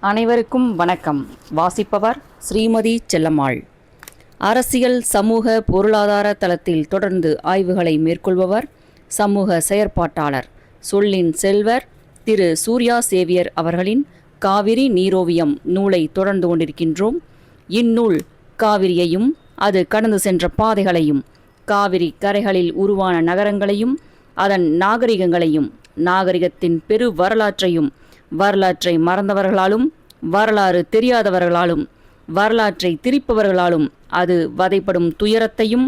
அனைவருக்கும் வணக்கம். வாசிப்பவர் ஸ்ரீமதி செல்லம்மாள். அரசியல் சமூக பொருளாதார தளத்தில் தொடர்ந்து ஆய்வுகளை மேற்கொள்பவர் சமூக செயற்பாட்டாளர் சொல்லின் செல்வர் திரு சூர்யா சேவியர் அவர்களின் காவிரி நீரோவியம் நூலை தொடர்ந்து கொண்டிருக்கின்றோம். இந்நூல் காவிரியையும் அது கடந்து சென்ற பாதைகளையும், காவிரி கரைகளில் உருவான நகரங்களையும், அதன் நாகரிகங்களையும், நாகரிகத்தின் பெரு வரலாற்றையும், வரலாற்றை மறந்தவர்களாலும், வரலாறு தெரியாதவர்களாலும், வரலாற்றை திரிப்பவர்களாலும் அது வதைப்படும் துயரத்தையும்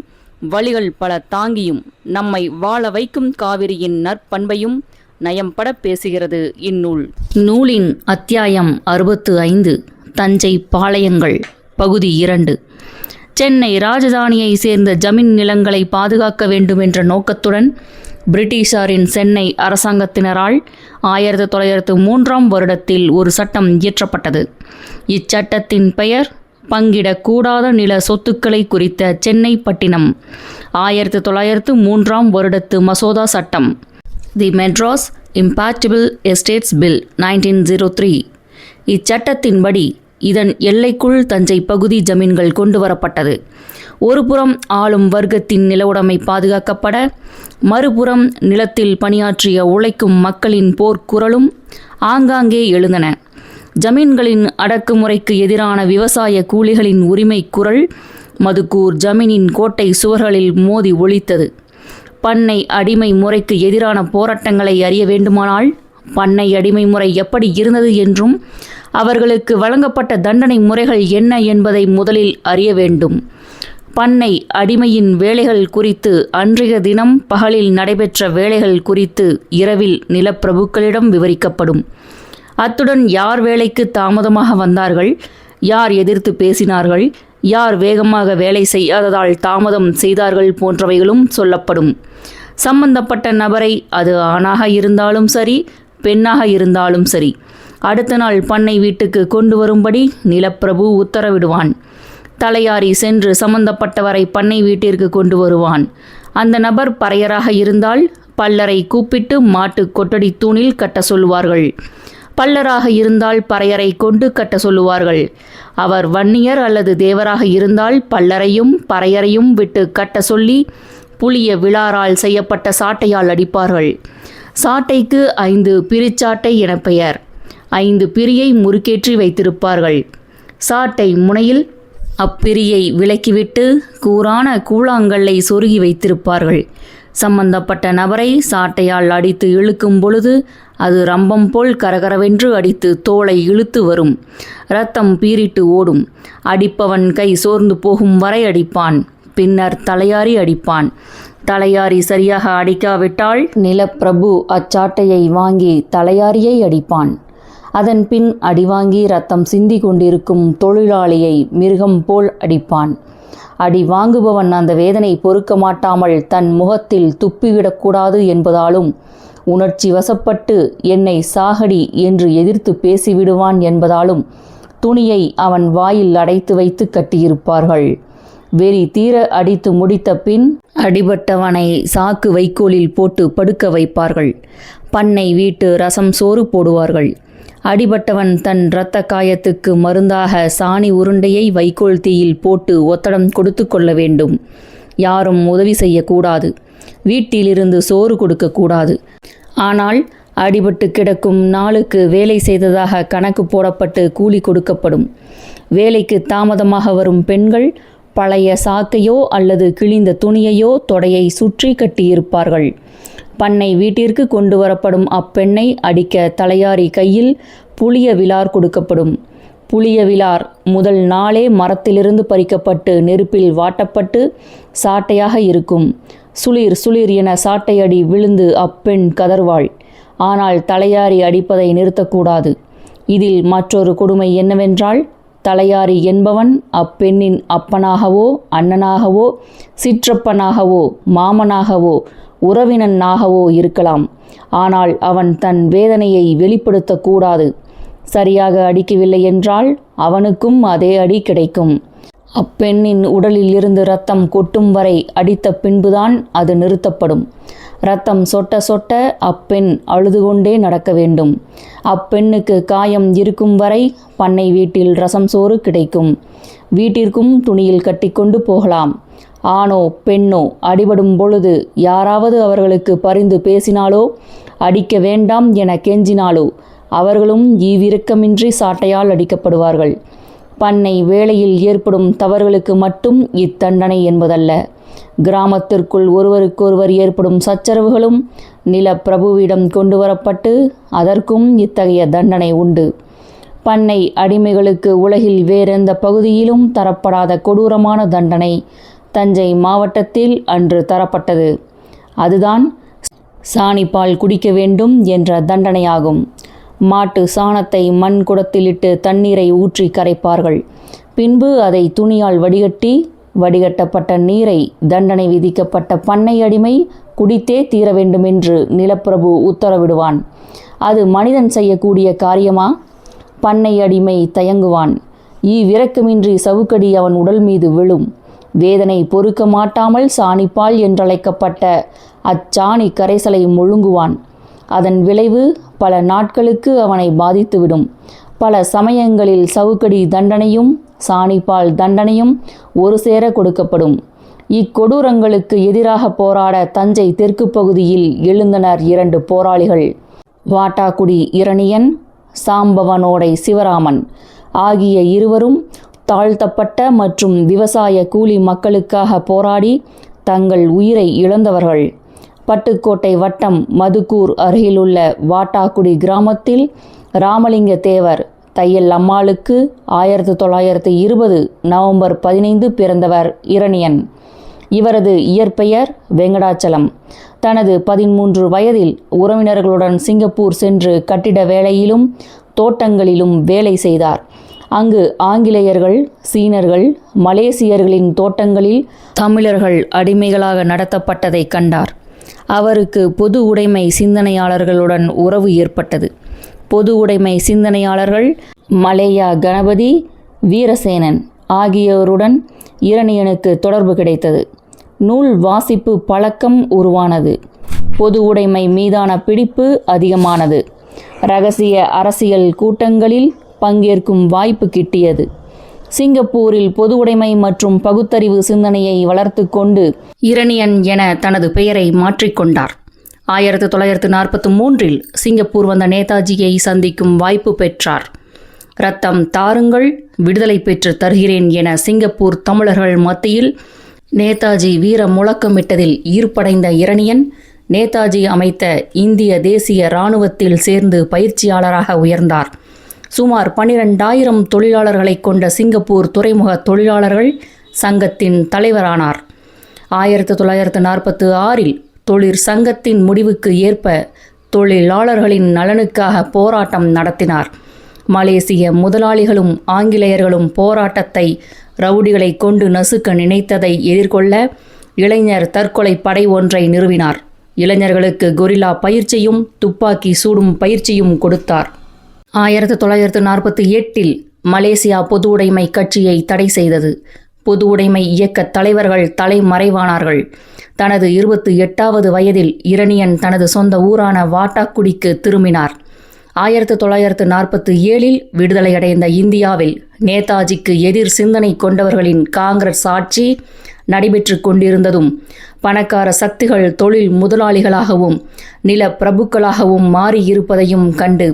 வழிகள் பல தாங்கியும் நம்மை வாழ வைக்கும் காவிரியின் நற்பண்பையும் நயம்பட பேசுகிறது இந்நூல். நூலின் அத்தியாயம் 65 தஞ்சை பாளையங்கள் பகுதி 2. சென்னை ராஜதானியை சேர்ந்த ஜமீன் நிலங்களை பாதுகாக்க வேண்டும் என்ற நோக்கத்துடன் பிரிட்டிஷாரின் சென்னை அரசாங்கத்தினரால் 1903ஆம் வருடத்தில் ஒரு சட்டம் இயற்றப்பட்டது. இச்சட்டத்தின் பெயர் பங்கிடக்கூடாத நில சொத்துக்களை குறித்த சென்னை பட்டினம் 1903ஆம் வருடத்து மசோதா சட்டம், தி மெட்ராஸ் இம்பாக்டபிள் எஸ்டேட்ஸ் பில் 1903. இச்சட்டத்தின்படி இதன் எல்லைக்குள் தஞ்சை பகுதி ஜமீன்கள் கொண்டு வரப்பட்டது. ஒருபுறம் ஆளும் வர்க்கத்தின் நிலவுடைமை பாதுகாக்கப்பட, மறுபுறம் நிலத்தில் பணியாற்றிய உழைக்கும் மக்களின் போர்க்குரலும் ஆங்காங்கே எழுந்தன. ஜமீன்களின் அடக்குமுறைக்கு எதிரான விவசாய கூலிகளின் உரிமை குரல் மதுக்கூர் ஜமீனின் கோட்டை சுவர்களில் மோதி ஒலித்தது. பண்ணை அடிமை முறைக்கு எதிரான போராட்டங்களை அறிய வேண்டுமானால் பண்ணை அடிமை முறை எப்படி இருந்தது என்றும், அவர்களுக்கு வழங்கப்பட்ட தண்டனை முறைகள் என்ன என்பதை முதலில் அறிய வேண்டும். பண்ணை அடிமையின் வேலைகள் குறித்து அன்றைய தினம் பகலில் நடைபெற்ற வேலைகள் குறித்து இரவில் நிலப்பிரபுக்களிடம் விவரிக்கப்படும். அத்துடன் யார் வேலைக்கு தாமதமாக வந்தார்கள், யார் எதிர்த்து பேசினார்கள், யார் வேகமாக வேலை செய்யாததால் தாமதம் செய்தார்கள் போன்றவைகளும் சொல்லப்படும். சம்பந்தப்பட்ட நபரை, அது ஆணாக இருந்தாலும் சரி பெண்ணாக இருந்தாலும் சரி, அடுத்த நாள் பண்ணை வீட்டுக்கு கொண்டு வரும்படி நிலப்பிரபு உத்தரவிடுவான். தலையாரி சென்று சம்பந்தப்பட்டவரை பண்ணை வீட்டிற்கு கொண்டு வருவான். அந்த நபர் பறையராக இருந்தால் பல்லரை கூப்பிட்டு மாட்டு கொட்டடி தூணில் கட்ட சொல்லுவார்கள். பல்லராக இருந்தால் பறையரை கொண்டு கட்ட சொல்லுவார்கள். அவர் வன்னியர் அல்லது தேவராக இருந்தால் பல்லரையும் பறையரையும் விட்டு கட்ட சொல்லி புளிய விழாரால் செய்யப்பட்ட சாட்டையால் அடிப்பார்கள். சாட்டைக்கு 5 பிரிச்சாட்டை என பெயர். 5 பிரியை முறுக்கேற்றி வைத்திருப்பார்கள். சாட்டை முனையில் அப்பிரியை விலக்கிவிட்டு கூரான கூழாங்கல்லை சொருகி வைத்திருப்பார்கள். சம்பந்தப்பட்ட நபரை சாட்டையால் அடித்து இழுக்கும் பொழுது அது ரம்பம் போல் கரகரவென்று அடித்து தோலை இழுத்து வரும். இரத்தம் பீரிட்டு ஓடும். அடிப்பவன் கை சோர்ந்து போகும் வரை அடிப்பான். பின்னர் தலையாரி அடிப்பான். தலையாரி சரியாக அடிக்காவிட்டால் நிலப்பிரபு அச்சாட்டையை வாங்கி தலையாரியை அடிப்பான். அதன் பின் அடிவாங்கி ரத்தம் சிந்தி கொண்டிருக்கும் தொழிலாளியை மிருகம் போல் அடிப்பான். அடி வாங்குபவன் அந்த வேதனை பொறுக்க மாட்டாமல் தன் முகத்தில் துப்பிவிடக்கூடாது என்பதாலும், உணர்ச்சி வசப்பட்டு என்னை சாகடி என்று எதிர்த்து பேசிவிடுவான் என்பதாலும் துணியை அவன் வாயில் அடைத்து வைத்து கட்டியிருப்பார்கள். வெறி தீர அடித்து முடித்த பின் அடிபட்டவனை சாக்கு வைக்கோலில் போட்டு படுக்க வைப்பார்கள். பண்ணை வீட்டு ரசம் சோறு போடுவார்கள். அடிபட்டவன் தன் இரத்த காயத்துக்கு மருந்தாக சாணி உருண்டையை வைக்கோல் தீயில் போட்டு ஒத்தடம் கொடுத்து கொள்ள வேண்டும். யாரும் உதவி செய்யக்கூடாது. வீட்டிலிருந்து சோறு கொடுக்கக்கூடாது. ஆனால் அடிபட்டு கிடக்கும் நாளுக்கு வேலை செய்ததாக கணக்கு போடப்பட்டு கூலி கொடுக்கப்படும். வேலைக்கு தாமதமாக வரும் பெண்கள் பழைய சாக்கையோ அல்லது கிழிந்த துணியையோ தொடையை சுற்றி கட்டியிருப்பார்கள். பண்ணை வீட்டிற்கு கொண்டு வரப்படும் அப்பெண்ணை அடிக்க தலையாரி கையில் புளிய விலார் கொடுக்கப்படும். புளிய விலார் முதல் நாளே மரத்திலிருந்து பறிக்கப்பட்டு நெருப்பில் வாட்டப்பட்டு சாட்டையாக இருக்கும். சுளிர் சுளிர் என சாட்டையடி விழுந்து அப்பெண் கதர்வாள். ஆனால் தலையாரி அடிப்பதை நிறுத்தக்கூடாது. இதில் மற்றொரு கொடுமை என்னவென்றால், தலையாரி என்பவன் அப்பெண்ணின் அப்பனாகவோ அண்ணனாகவோ சிற்றப்பனாகவோ மாமனாகவோ உறவினனாகவோ இருக்கலாம். ஆனால் அவன் தன் வேதனையை வெளிப்படுத்தக்கூடாது. சரியாக அடிக்கவில்லை என்றால் அவனுக்கும் அதே அடி கிடைக்கும். அப்பெண்ணின் உடலில் இருந்து இரத்தம் கொட்டும் வரை அடித்த பின்புதான் அது நிறுத்தப்படும். இரத்தம் சொட்ட சொட்ட அப்பெண் அழுது கொண்டே நடக்க வேண்டும். அப்பெண்ணுக்கு காயம் இருக்கும் வரை பண்ணை வீட்டில் ரசம் சோறு கிடைக்கும். வீட்டிற்கும் துணியில் கட்டிக்கொண்டு போகலாம். ஆணோ பெண்ணோ அடிபடும் பொழுது யாராவது அவர்களுக்கு பரிந்து பேசினாலோ அடிக்க வேண்டாம் என கெஞ்சினாலோ அவர்களும் ஈவிரக்கமின்றி சாட்டையால் அடிக்கப்படுவார்கள். பண்ணை வேளையில் ஏற்படும் தவறுகளுக்கு மட்டும் இத்தண்டனை என்பதல்ல. கிராமத்திற்குள் ஒருவருக்கொருவர் ஏற்படும் சச்சரவுகளும் நிலப்பிரபுவிடம் கொண்டு வரப்பட்டு அதற்கும் இத்தகைய தண்டனை உண்டு. பண்ணை அடிமைகளுக்கு உலகில் வேறெந்த பகுதியிலும் தரப்படாத கொடூரமான தண்டனை தஞ்சை மாவட்டத்தில் அன்று தரப்பட்டது. அதுதான் சாணிப்பால் குடிக்க வேண்டும் என்ற தண்டனையாகும். மாட்டு சாணத்தை மண் குடத்திலிட்டு தண்ணீரை ஊற்றி கரைப்பார்கள். பின்பு அதை துணியால் வடிகட்டப்பட்ட நீரை தண்டனை விதிக்கப்பட்ட பண்ணை அடிமை குடித்தே தீர வேண்டுமென்று நிலப்பிரபு உத்தரவிடுவான். அது மனிதன் செய்யக்கூடிய காரியமா? பண்ணை அடிமை தயங்குவான். ஈவிரக்கமின்றி சவுக்கடி அவன் உடல் மீது விழும். வேதனை பொறுக்க மாட்டாமல் சாணிப்பால் என்றழைக்கப்பட்ட அச்சாணி கரைசலை முழுங்குவான். அதன் விளைவு பல நாட்களுக்கு அவனை பாதித்துவிடும். பல சமயங்களில் சவுக்கடி தண்டனையும் சாணிப்பால் தண்டனையும் ஒரு சேர கொடுக்கப்படும். இக்கொடூரங்களுக்கு எதிராக போராட தஞ்சை தெற்கு பகுதியில் எழுந்தனர் 2 போராளிகள். வாட்டாக்குடி இரணியன், சாம்பவனோடை சிவராமன் ஆகிய இருவரும் தாழ்த்தப்பட்ட மற்றும் விவசாய கூலி மக்களுக்காக போராடி தங்கள் உயிரை இழந்தவர்கள். பட்டுக்கோட்டை வட்டம் மதுக்கூர் அருகிலுள்ள வாட்டாக்குடி கிராமத்தில் ராமலிங்க தேவர் தையல் அம்மாளுக்கு 1920 நவம்பர் 15 பிறந்தவர் இரணியன். இவரது இயற்பெயர் வெங்கடாச்சலம். தனது 13 வயதில் உறவினர்களுடன் சிங்கப்பூர் சென்று கட்டிட வேலையிலும் தோட்டங்களிலும் வேலை செய்தார். அங்கு ஆங்கிலேயர்கள், சீனர்கள், மலேசியர்களின் தோட்டங்களில் தமிழர்கள் அடிமைகளாக நடத்தப்பட்டதை கண்டார். அவருக்கு பொது உடைமை சிந்தனையாளர்களுடன் உறவு ஏற்பட்டது. பொது உடைமை சிந்தனையாளர்கள் மலேயா கணபதி, வீரசேனன் ஆகியோருடன் இரணியனுக்கு தொடர்பு கிடைத்தது. நூல் வாசிப்பு பழக்கம் உருவானது. பொது உடைமை மீதான பிடிப்பு அதிகமானது. இரகசிய அரசியல் கூட்டங்களில் பங்கேற்கும் வாய்ப்பு கிட்டியது. சிங்கப்பூரில் பொது உடைமை மற்றும் பகுத்தறிவு சிந்தனையை வளர்த்து கொண்டு இரணியன் என தனது பெயரை மாற்றிக்கொண்டார். 1943 சிங்கப்பூர் வந்த நேதாஜியை சந்திக்கும் வாய்ப்பு பெற்றார். இரத்தம் தாருங்கள், விடுதலை பெற்று தருகிறேன் என சிங்கப்பூர் தமிழர்கள் மத்தியில் நேதாஜி வீர முழக்கமிட்டதில் ஈர்ப்படைந்த இரணியன் நேதாஜி அமைத்த இந்திய தேசிய இராணுவத்தில் சேர்ந்து பயிற்சியாளராக உயர்ந்தார். சுமார் 12,000 தொழிலாளர்களை கொண்ட சிங்கப்பூர் துறைமுக தொழிலாளர்கள் சங்கத்தின் தலைவரானார். 1946 தொழிற்சங்கத்தின் முடிவுக்கு ஏற்ப தொழிலாளர்களின் நலனுக்காக போராட்டம் நடத்தினார். மலேசிய முதலாளிகளும் ஆங்கிலேயர்களும் போராட்டத்தை ரவுடிகளை கொண்டு நசுக்க நினைத்ததை எதிர்கொள்ள இளைஞர் தற்கொலை படை ஒன்றை நிறுவினார். இளைஞர்களுக்கு கொரில்லா பயிற்சியும் துப்பாக்கி சூடும் பயிற்சியும் கொடுத்தார். 1948 மலேசியா பொது உடைமை கட்சியை தடை செய்தது. பொது உடைமை இயக்க தலைவர்கள் தலைமறைவானார்கள். தனது 28வது வயதில் இரணியன் தனது சொந்த ஊரான வாட்டாக்குடிக்கு திரும்பினார். 1947 விடுதலையடைந்த இந்தியாவில் நேதாஜிக்கு எதிர் சிந்தனை கொண்டவர்களின் காங்கிரஸ் ஆட்சி நடைபெற்று கொண்டிருந்ததும் பணக்கார சக்திகள் தொழில் முதலாளிகளாகவும் நில பிரபுக்களாகவும் மாறியிருப்பதையும் கண்டு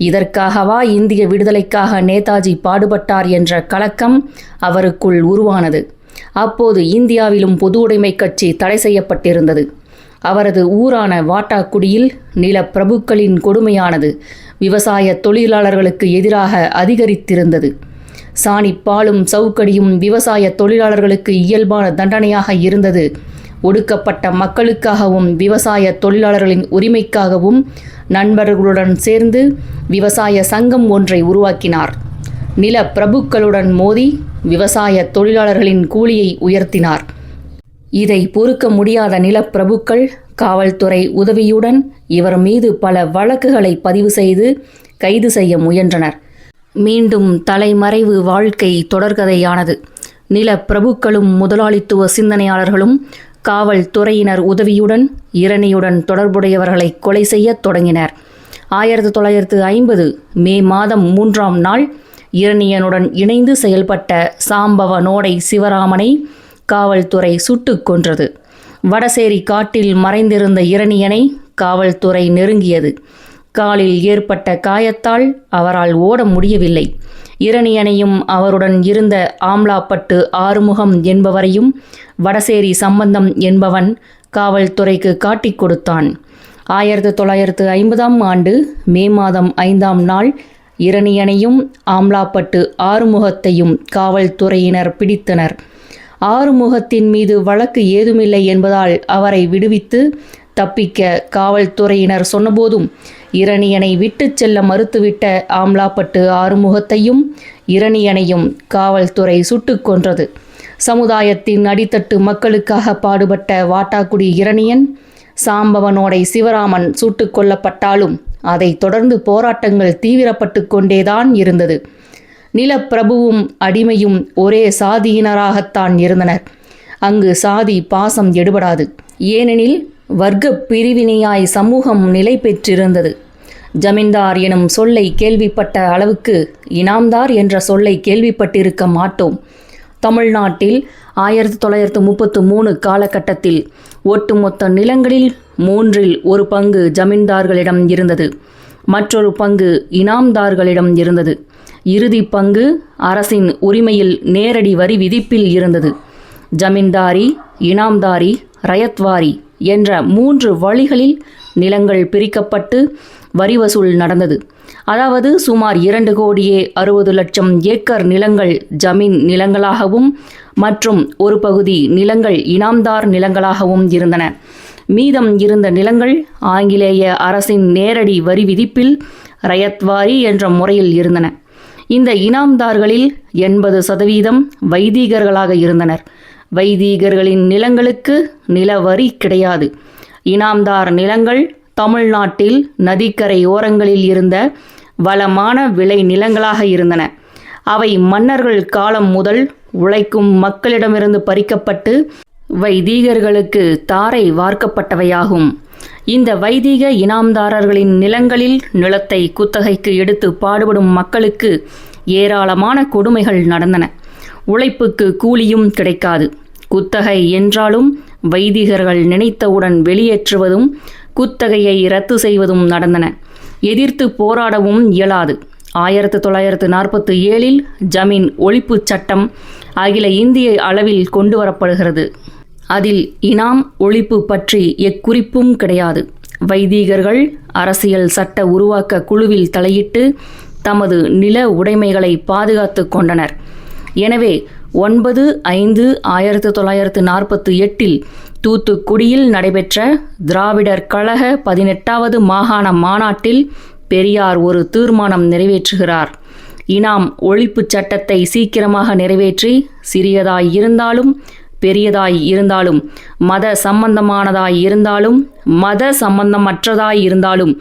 இதற்காகவா இந்திய விடுதலைக்காக நேதாஜி பாடுபட்டார் என்ற கலக்கம் அவருக்குள் உருவானது. அப்போது இந்தியாவிலும் பொது உடைமை கட்சி தடை செய்யப்பட்டிருந்தது. அவரது ஊரான வாட்டாக்குடியில் நிலப்பிரபுக்களின் கொடுமையானது விவசாய தொழிலாளர்களுக்கு எதிராக அதிகரித்திருந்தது. சாணிப்பாலும் சவுக்கடியும் விவசாய தொழிலாளர்களுக்கு இயல்பான தண்டனையாக இருந்தது. ஒடுக்கப்பட்ட மக்களுக்காகவும் விவசாய தொழிலாளர்களின் உரிமைக்காகவும் நண்பர்களுடன் சேர்ந்து விவசாய சங்கம் ஒன்றை உருவாக்கினார். நில பிரபுக்களுடன் மோதி விவசாய தொழிலாளர்களின் கூலியை உயர்த்தினார். இதை பொறுக்க முடியாத நிலப்பிரபுக்கள் காவல்துறை உதவியுடன் இவர் மீது பல வழக்குகளை பதிவு செய்து கைது செய்ய முயன்றனர். மீண்டும் தலைமறைவு வாழ்க்கை தொடர்கதையானது. நிலப்பிரபுக்களும் முதலாளித்துவ சிந்தனையாளர்களும் காவல்துறையினர் உதவியுடன் இரணியுடன் தொடர்புடையவர்களை கொலை செய்யத் தொடங்கினர். 1950 மே மாதம் 3ஆம் நாள் இரணியனுடன் இணைந்து செயல்பட்ட சாம்பவனோடை சிவராமனை காவல்துறை சுட்டுக் கொன்றது. வடசேரி காட்டில் மறைந்திருந்த இரணியனை காவல்துறை நெருங்கியது. காலில் ஏற்பட்ட காயத்தால் அவரால் ஓட முடியவில்லை. இரணியனையும் அவருடன் இருந்த ஆம்லாப்பட்டு ஆறுமுகம் என்பவரையும் வடசேரி சம்பந்தம் என்பவன் காவல்துறைக்கு காட்டிக் கொடுத்தான். 1950ஆம் ஆண்டு மே மாதம் 5ஆம் நாள் இரணியனையும் ஆம்லாப்பட்டு ஆறுமுகத்தையும் காவல்துறையினர் பிடித்தனர். ஆறுமுகத்தின் மீது வழக்கு ஏதுமில்லை என்பதால் அவரை விடுவித்து தப்பிக்க காவல்துறையினர் சொன்னபோதும் இரணியனை விட்டுச் செல்ல மறுத்துவிட்ட ஆம்லாப்பட்டு ஆறுமுகத்தையும் இரணியனையும் காவல்துறை சுட்டுக் கொன்றது. சமுதாயத்தின் அடித்தட்டு மக்களுக்காக பாடுபட்ட வாட்டாக்குடி இரணியன், சாம்பவனோடை சிவராமன் சுட்டுக் கொல்லப்பட்டாலும் அதைத் தொடர்ந்து போராட்டங்கள் தீவிரப்பட்டு கொண்டேதான் இருந்தது. நிலப்பிரபுவும் அடிமையும் ஒரே சாதியினராகத்தான் இருந்தனர். அங்கு சாதி பாசம் எடுபடாது. ஏனெனில் வர்க்க பிரிவினையாய் சமூகம் நிலை பெற்றிருந்தது. ஜமீன்தார் எனும் சொல்லை கேள்விப்பட்ட அளவுக்கு இனாம்தார் என்ற சொல்லை கேள்விப்பட்டிருக்க மாட்டோம். தமிழ்நாட்டில் 1933 காலகட்டத்தில் ஒட்டுமொத்த நிலங்களில் 1/3 பங்கு ஜமீன்தார்களிடம் இருந்தது. மற்றொரு பங்கு இனாம்தார்களிடம் இருந்தது. இறுதி பங்கு அரசின் உரிமையில் நேரடி வரி விதிப்பில் இருந்தது. ஜமீன்தாரி, இனாம்தாரி, ரயத்வாரி என்ற 3 வழிகளில் நிலங்கள் பிரிக்கப்பட்டு வரி வசூல் நடந்தது. அதாவது சுமார் 2,60,00,000 ஏக்கர் நிலங்கள் ஜமீன் நிலங்களாகவும் மற்றும் ஒரு பகுதி நிலங்கள் இனாம்தார் நிலங்களாகவும் இருந்தன. மீதம் இருந்த நிலங்கள் ஆங்கிலேய அரசின் நேரடி வரி விதிப்பில் ரயத்வாரி என்ற முறையில் இருந்தன. இந்த இனாம்தார்களில் 80% வைதீகர்களாக இருந்தனர். வைதீகர்களின் நிலங்களுக்கு நிலவரி கிடையாது. இனாம்தார் நிலங்கள் தமிழ்நாட்டில் நதிக்கரை ஓரங்களில் இருந்த வளமான விளை நிலங்களாக இருந்தன. அவை மன்னர்கள் காலம் முதல் உழைக்கும் மக்களிடமிருந்து பறிக்கப்பட்டு வைதீகர்களுக்கு தாரை வார்க்கப்பட்டவையாகும். இந்த வைதீக இனாம்தாரர்களின் நிலங்களில் நிலத்தை குத்தகைக்கு எடுத்து பாடுபடும் மக்களுக்கு ஏராளமான கொடுமைகள் நடந்தன. உழைப்புக்கு கூலியும் கிடைக்காது. குத்தகை என்றாலும் வைதிகர்கள் நினைத்தவுடன் வெளியேற்றுவதும் குத்தகையை ரத்து செய்வதும் நடந்தன. எதிர்த்து போராடவும் இயலாது. 1947 ஜமீன் ஒழிப்பு சட்டம் அகில இந்திய அளவில் கொண்டு வரப்படுகிறது. அதில் இனாம் ஒழிப்பு பற்றி எக்குறிப்பும் கிடையாது. வைதீகர்கள் அரசியல் சட்ட உருவாக்க குழுவில் தலையிட்டு தமது நில உடைமைகளை பாதுகாத்து கொண்டனர். எனவே 9/5/1948 தூத்துக்குடியில் நடைபெற்ற திராவிடர் கழக 18வது மாகாண மாநாட்டில் பெரியார் ஒரு தீர்மானம் நிறைவேற்றுகிறார். இனாம் ஒழிப்பு சட்டத்தை சீக்கிரமாக நிறைவேற்றி சிறியதாய் இருந்தாலும் பெரியதாய் இருந்தாலும் மத சம்பந்தமானதாய் இருந்தாலும் மத சம்பந்தமற்றதாய் இருந்தாலும்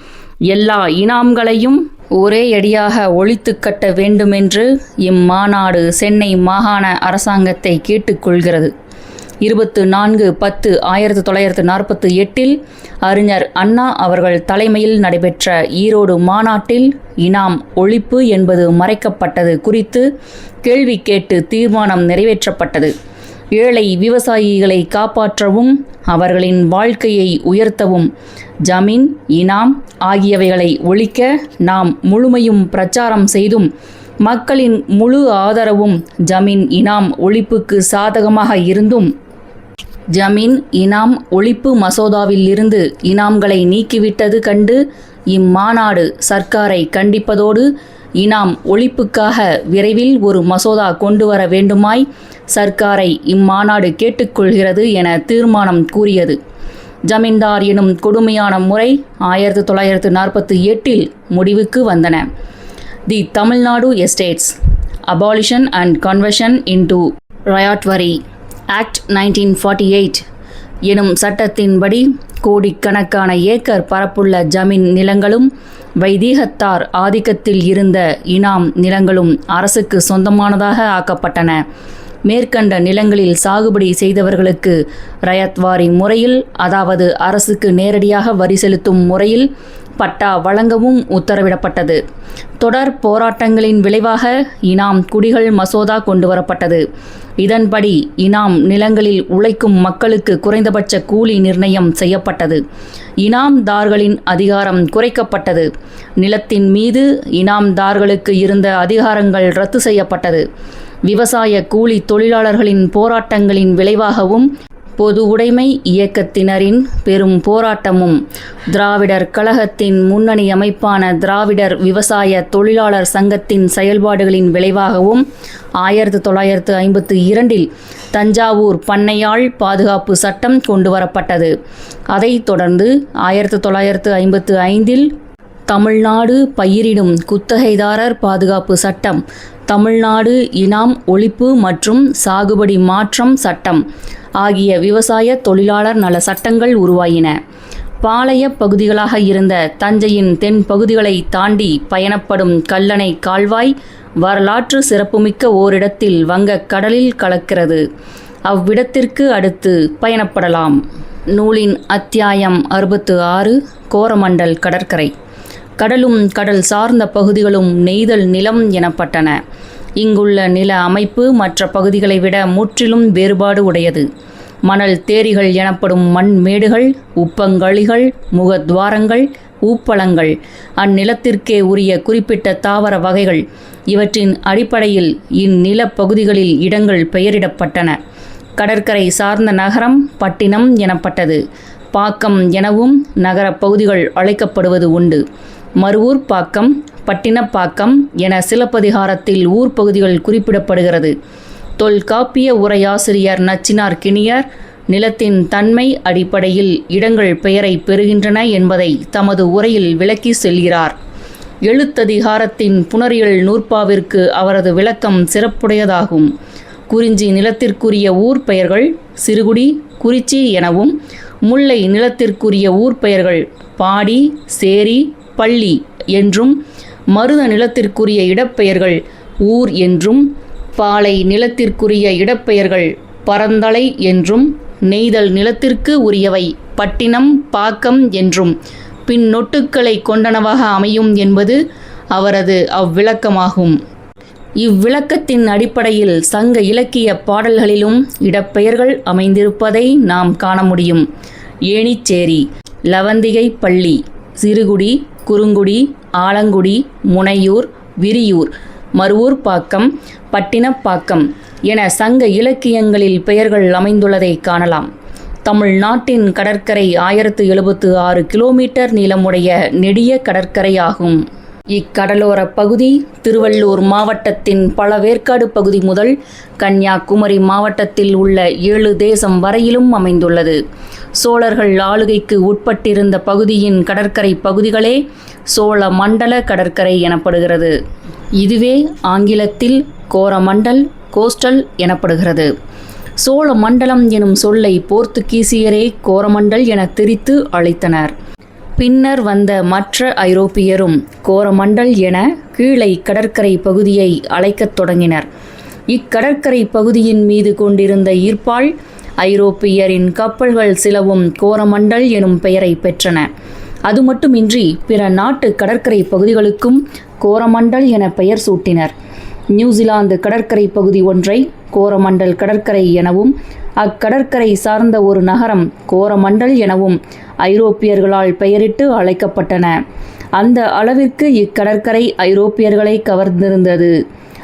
எல்லா இனாம்களையும் ஒரே அடியாக ஒழித்து கட்ட வேண்டுமென்று இம்மாநாடு சென்னை மாகாண அரசாங்கத்தை கேட்டுக்கொள்கிறது. 24/10/1948 அறிஞர் அண்ணா அவர்கள் தலைமையில் நடைபெற்ற ஈரோடு மாநாட்டில் இனாம் ஒழிப்பு என்பது மறைக்கப்பட்டது குறித்து கேள்வி கேட்டு தீர்மானம் நிறைவேற்றப்பட்டது. ஏழை விவசாயிகளை காப்பாற்றவும் அவர்களின் வாழ்க்கையை உயர்த்தவும் ஜமீன், இனாம் ஆகியவைகளை ஒழிக்க நாம் முழுமையும் பிரச்சாரம் செய்தும் மக்களின் முழு ஆதரவும் ஜமீன் இனாம் ஒழிப்புக்கு சாதகமாக இருந்தும் ஜமீன் இனாம் ஒழிப்பு மசோதாவில் இருந்து இனாம்களை நீக்கிவிட்டது கண்டு இம்மாநாடு சர்க்காரை கண்டிப்பதோடு இனாம் ஒழிப்புக்காக விரைவில் ஒரு மசோதா கொண்டு வர வேண்டுமாய் சர்க்காரை இம்மாநாடு கேட்டுக்கொள்கிறது என தீர்மானம் கூறியது. ஜமீன்தார் எனும் கொடுமையான முறை 1948 முடிவுக்கு வந்தன. The Tamil Nadu estates abolition and conversion into ryotwari act 1948 எனும் சட்டத்தின்படி கோடிக்கணக்கான ஏக்கர் பரப்புள்ள ஜமீன் நிலங்களும் வைதீகத்தார் ஆதிக்கத்தில் இருந்த இனாம் நிலங்களும் அரசுக்கு சொந்தமானதாக ஆக்கப்பட்டன. மேற்கண்ட நிலங்களில் சாகுபடி செய்தவர்களுக்கு ரயத்வாரி முறையில், அதாவது அரசுக்கு நேரடியாக வரி செலுத்தும் முறையில் பட்டா வழங்கவும் உத்தரவிடப்பட்டது. தொடர் போராட்டங்களின் விளைவாக இனாம் குடிகள் மசோதா கொண்டுவரப்பட்டது. இதன்படி இனாம் நிலங்களில் உழைக்கும் மக்களுக்கு குறைந்தபட்ச கூலி நிர்ணயம் செய்யப்பட்டது. இனாம்தார்களின் அதிகாரம் குறைக்கப்பட்டது. நிலத்தின் மீது இனாம்தார்களுக்கு இருந்த அதிகாரங்கள் ரத்து செய்யப்பட்டது. விவசாய கூலி தொழிலாளர்களின் போராட்டங்களின் விளைவாகவும் பொது உடைமை இயக்கத்தினரின் பெரும் போராட்டமும் திராவிடர் கழகத்தின் முன்னணி அமைப்பான திராவிடர் விவசாய தொழிலாளர் சங்கத்தின் செயல்பாடுகளின் விளைவாகவும் 1952 தஞ்சாவூர் பண்ணையாள் பாதுகாப்பு சட்டம் கொண்டுவரப்பட்டது. அதைத் தொடர்ந்து 1955 தமிழ்நாடு பயிரிடும் குத்தகைதாரர் பாதுகாப்பு சட்டம், தமிழ்நாடு இனாம் ஒழிப்பு மற்றும் சாகுபடி மாற்றம் சட்டம் ஆகிய விவசாய தொழிலாளர் நல சட்டங்கள் உருவாயின. பாளைய பகுதிகளாக இருந்த தஞ்சையின் தென் பகுதிகளை தாண்டி பயணப்படும் கல்லணை கால்வாய் வரலாற்று சிறப்புமிக்க ஓரிடத்தில் வங்கக் கடலில் கலக்கிறது. அவ்விடத்திற்கு அடுத்து பயணப்படலாம். நூலின் அத்தியாயம் 66 கோரமண்டல் கடற்கரை. கடலும் கடல் சார்ந்த பகுதிகளும் நெய்தல் நிலம் எனப்பட்டன. இங்குள்ள நில அமைப்பு மற்ற பகுதிகளை விட முற்றிலும் வேறுபாடு உடையது. மணல் தேரிகள் எனப்படும் மண் மேடுகள், உப்பங்கழிகள், முகத்வாரங்கள், ஊப்பளங்கள் அந்நிலத்திற்கே உரிய குறிப்பிட்ட தாவர வகைகள். இவற்றின் அடிப்படையில் இந்நில பகுதிகளில் இடங்கள் பெயரிடப்பட்டன. கடற்கரை சார்ந்த நகரம் பட்டினம் எனப்பட்டது. பாக்கம் எனவும் நகரப் பகுதிகள் அழைக்கப்படுவது உண்டு. மருவூர் பாக்கம், பட்டினப்பாக்கம் என சிலப்பதிகாரத்தில் ஊர் பகுதிகள் குறிப்பிடப்படுகிறது. தொல்காப்பிய உரையாசிரியர் நச்சினார் கிணியர் நிலத்தின் தன்மை அடிப்படையில் இடங்கள் பெயரை பெறுகின்றன என்பதை தமது உரையில் விளக்கி செல்கிறார். எழுத்ததிகாரத்தின் புணரியல் நூற்பாவிற்கு அவரது விளக்கம் சிறப்புடையதாகும். குறிஞ்சி நிலத்திற்குரிய ஊர் பெயர்கள் சிறுகுடி, குறிச்சி எனவும், முல்லை நிலத்திற்குரிய ஊர் பெயர்கள் பாடி, சேரி, பள்ளி என்றும், மருத நிலத்திற்குரிய இடப்பெயர்கள் ஊர் என்றும், பாலை நிலத்திற்குரிய இடப்பெயர்கள் பரந்தலை என்றும், நெய்தல் நிலத்திற்கு உரியவை பட்டினம், பாக்கம் என்றும் பின்னொட்டுக்களை கொண்டனவாக அமையும் என்பது அவரது அவ்விளக்கமாகும். இவ்விளக்கத்தின் அடிப்படையில் சங்க இலக்கிய பாடல்களிலும் இடப்பெயர்கள் அமைந்திருப்பதை நாம் காண முடியும். ஏணிச்சேரி, லவந்திகை பள்ளி, சிறுகுடி, குறுங்குடி, ஆலங்குடி, முனையூர், விரியூர், மருவூர்பாக்கம், பட்டினப்பாக்கம் என சங்க இலக்கியங்களில் பெயர்கள் அமைந்துள்ளதை காணலாம். தமிழ்நாட்டின் கடற்கரை 1076 கிலோமீட்டர் நீளமுடைய நெடிய கடற்கரை ஆகும். இக்கடலோர பகுதி திருவள்ளூர் மாவட்டத்தின் பழவேற்காடு பகுதி முதல் கன்னியாகுமரி மாவட்டத்தில் உள்ள 7 தேசம் வரையிலும் அமைந்துள்ளது. சோழர்கள் ஆளுகைக்கு உட்பட்டிருந்த பகுதியின் கடற்கரை பகுதிகளே சோழ மண்டல கடற்கரை எனப்படுகிறது. இதுவே ஆங்கிலத்தில் கோரமண்டல், கோஸ்டல் எனப்படுகிறது. சோழ மண்டலம் எனும் சொல்லை போர்த்துகீசியரே கோரமண்டல் என திரித்து அழைத்தனர். பின்னர் வந்த மற்ற ஐரோப்பியரும் கோரமண்டல் என கீழை கடற்கரை பகுதியை அழைக்கத் தொடங்கினர். இக்கடற்கரை பகுதியின் மீது கொண்டிருந்த ஈர்ப்பால் ஐரோப்பியரின் கப்பல்கள் சிலவும் கோரமண்டல் எனும் பெயரை பெற்றன. அது மட்டுமின்றி பிற நாட்டு கடற்கரை பகுதிகளுக்கும் கோரமண்டல் என பெயர் சூட்டினர். நியூசிலாந்து கடற்கரை பகுதி ஒன்றை கோரமண்டல் கடற்கரை எனவும், அக்கடற்கரை சார்ந்த ஒரு நகரம் கோரமண்டல் எனவும் ஐரோப்பியர்களால் பெயரிட்டு அழைக்கப்பட்டன. அந்த அளவிற்கு இக்கடற்கரை ஐரோப்பியர்களை கவர்ந்திருந்தது.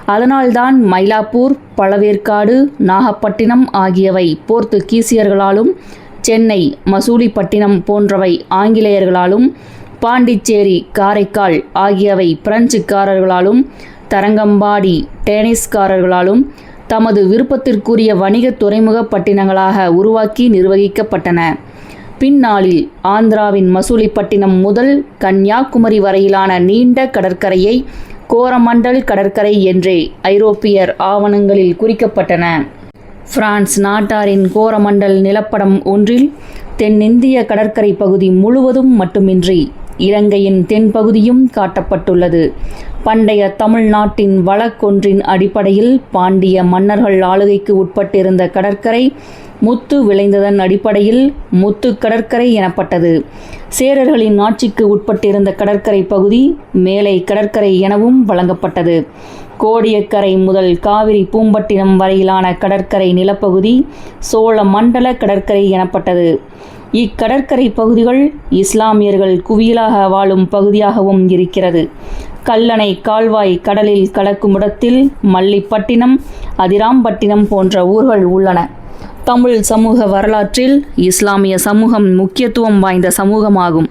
அதனால்தான் மயிலாப்பூர், பழவேற்காடு, நாகப்பட்டினம் ஆகியவை போர்த்துகீசியர்களாலும், சென்னை, மசூலிப்பட்டினம் போன்றவை ஆங்கிலேயர்களாலும், பாண்டிச்சேரி, காரைக்கால் ஆகியவை பிரெஞ்சுக்காரர்களாலும், தரங்கம்பாடி டேனிஸ்காரர்களாலும் தமது விருப்பத்திற்குரிய வணிக துறைமுக பட்டினங்களாக உருவாக்கி நிர்வகிக்கப்பட்டன. பின்னாளில் ஆந்திராவின் மசூலிப்பட்டினம் முதல் கன்னியாகுமரி வரையிலான நீண்ட கடற்கரையை கோரமண்டல் கடற்கரை என்றே ஐரோப்பியர் ஆவணங்களில் குறிக்கப்பட்டன. பிரான்ஸ் நாட்டாரின் கோரமண்டல் நிலப்படம் ஒன்றில் தென்னிந்திய கடற்கரை பகுதி முழுவதும் மட்டுமின்றி இலங்கையின் தென்பகுதியும் காட்டப்பட்டுள்ளது. பண்டைய தமிழ்நாட்டின் வழக்கொன்றின் அடிப்படையில் பாண்டிய மன்னர்கள் ஆளுகைக்கு உட்பட்டிருந்த கடற்கரை முத்து விளைந்ததன் அடிப்படையில் முத்து கடற்கரை எனப்பட்டது. சேரர்களின் ஆட்சிக்கு உட்பட்டிருந்த கடற்கரை பகுதி மேலை கடற்கரை எனவும் வழங்கப்பட்டது. கோடியக்கரை முதல் காவிரி பூம்பட்டினம் வரையிலான கடற்கரை நிலப்பகுதி சோழ மண்டல கடற்கரை எனப்பட்டது. இக்கடற்கரை பகுதிகள் இஸ்லாமியர்கள் குவியலாக வாழும் பகுதியாகவும் இருக்கிறது. கல்லணை கால்வாய் கடலில் கலக்கும் இடத்தில் மல்லிப்பட்டினம், அதிராம்பட்டினம் போன்ற ஊர்கள் உள்ளன. தமிழ் சமூக வரலாற்றில் இஸ்லாமிய சமூகம் முக்கியத்துவம் வாய்ந்த சமூகமாகும்.